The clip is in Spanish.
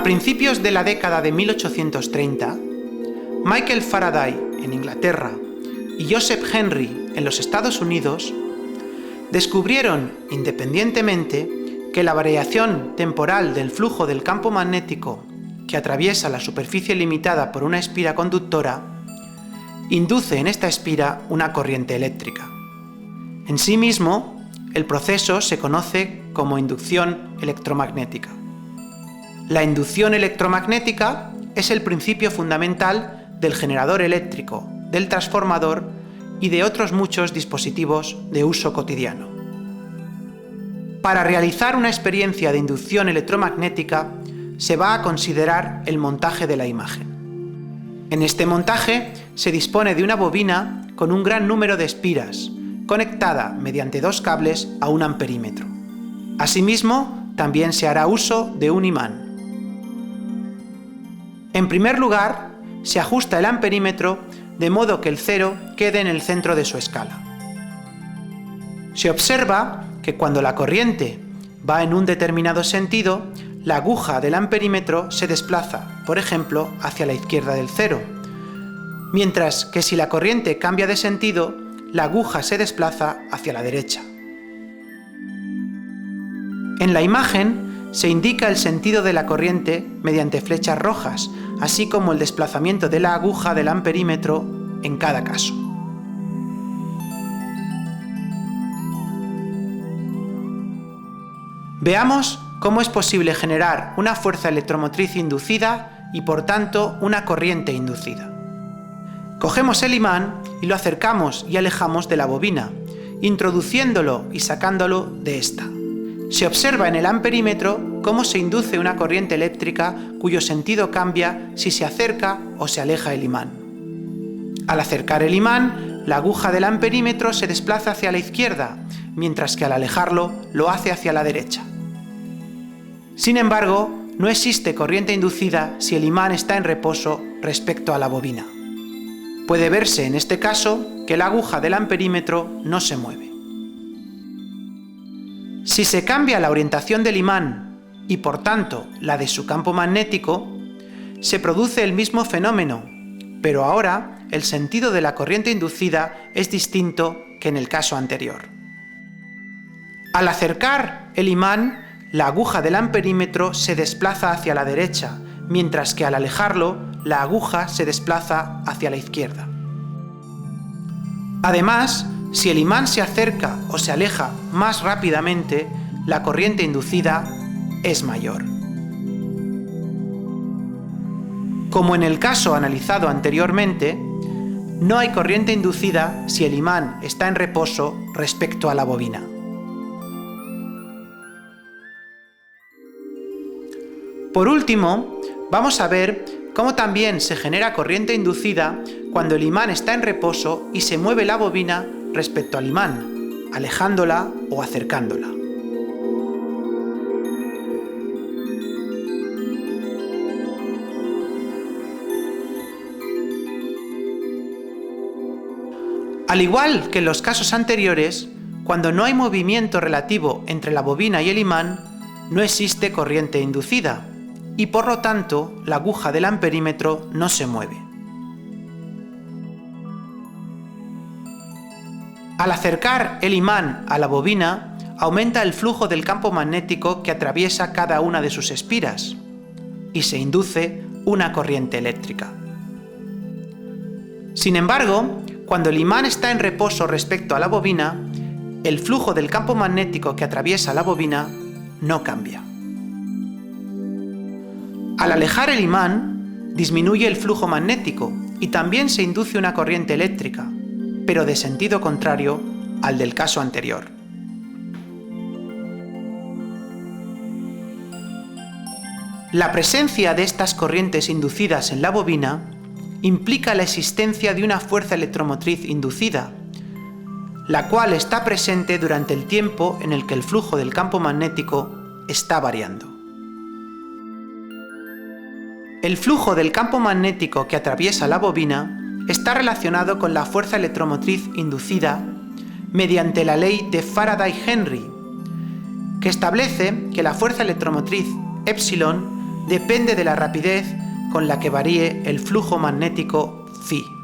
A principios de la década de 1830, Michael Faraday en Inglaterra y Joseph Henry en los Estados Unidos descubrieron independientemente que la variación temporal del flujo del campo magnético que atraviesa la superficie limitada por una espira conductora induce en esta espira una corriente eléctrica. En sí mismo, el proceso se conoce como inducción electromagnética. La inducción electromagnética es el principio fundamental del generador eléctrico, del transformador y de otros muchos dispositivos de uso cotidiano. Para realizar una experiencia de inducción electromagnética se va a considerar el montaje de la imagen. En este montaje se dispone de una bobina con un gran número de espiras, conectada mediante dos cables a un amperímetro. Asimismo, también se hará uso de un imán. En primer lugar, se ajusta el amperímetro de modo que el cero quede en el centro de su escala. Se observa que cuando la corriente va en un determinado sentido, la aguja del amperímetro se desplaza, por ejemplo, hacia la izquierda del cero, mientras que si la corriente cambia de sentido, la aguja se desplaza hacia la derecha. En la imagen se indica el sentido de la corriente mediante flechas rojas, así como el desplazamiento de la aguja del amperímetro en cada caso. Veamos cómo es posible generar una fuerza electromotriz inducida y por tanto una corriente inducida. Cogemos el imán y lo acercamos y alejamos de la bobina, introduciéndolo y sacándolo de esta. Se observa en el amperímetro cómo se induce una corriente eléctrica cuyo sentido cambia si se acerca o se aleja el imán. Al acercar el imán, la aguja del amperímetro se desplaza hacia la izquierda, mientras que al alejarlo lo hace hacia la derecha. Sin embargo, no existe corriente inducida si el imán está en reposo respecto a la bobina. Puede verse en este caso que la aguja del amperímetro no se mueve. Si se cambia la orientación del imán y por tanto la de su campo magnético, se produce el mismo fenómeno, pero ahora el sentido de la corriente inducida es distinto que en el caso anterior. Al acercar el imán, la aguja del amperímetro se desplaza hacia la derecha, mientras que al alejarlo, la aguja se desplaza hacia la izquierda. Además, si el imán se acerca o se aleja más rápidamente, la corriente inducida es mayor. Como en el caso analizado anteriormente, no hay corriente inducida si el imán está en reposo respecto a la bobina. Por último, vamos a ver cómo también se genera corriente inducida cuando el imán está en reposo y se mueve la bobina respecto al imán, alejándola o acercándola. Al igual que en los casos anteriores, cuando no hay movimiento relativo entre la bobina y el imán, no existe corriente inducida y por lo tanto la aguja del amperímetro no se mueve. Al acercar el imán a la bobina, aumenta el flujo del campo magnético que atraviesa cada una de sus espiras y se induce una corriente eléctrica. Sin embargo, cuando el imán está en reposo respecto a la bobina, el flujo del campo magnético que atraviesa la bobina no cambia. Al alejar el imán, disminuye el flujo magnético y también se induce una corriente eléctrica, pero de sentido contrario al del caso anterior. La presencia de estas corrientes inducidas en la bobina implica la existencia de una fuerza electromotriz inducida, la cual está presente durante el tiempo en el que el flujo del campo magnético está variando. El flujo del campo magnético que atraviesa la bobina está relacionado con la fuerza electromotriz inducida mediante la ley de Faraday-Henry, que establece que la fuerza electromotriz epsilon depende de la rapidez con la que varíe el flujo magnético phi.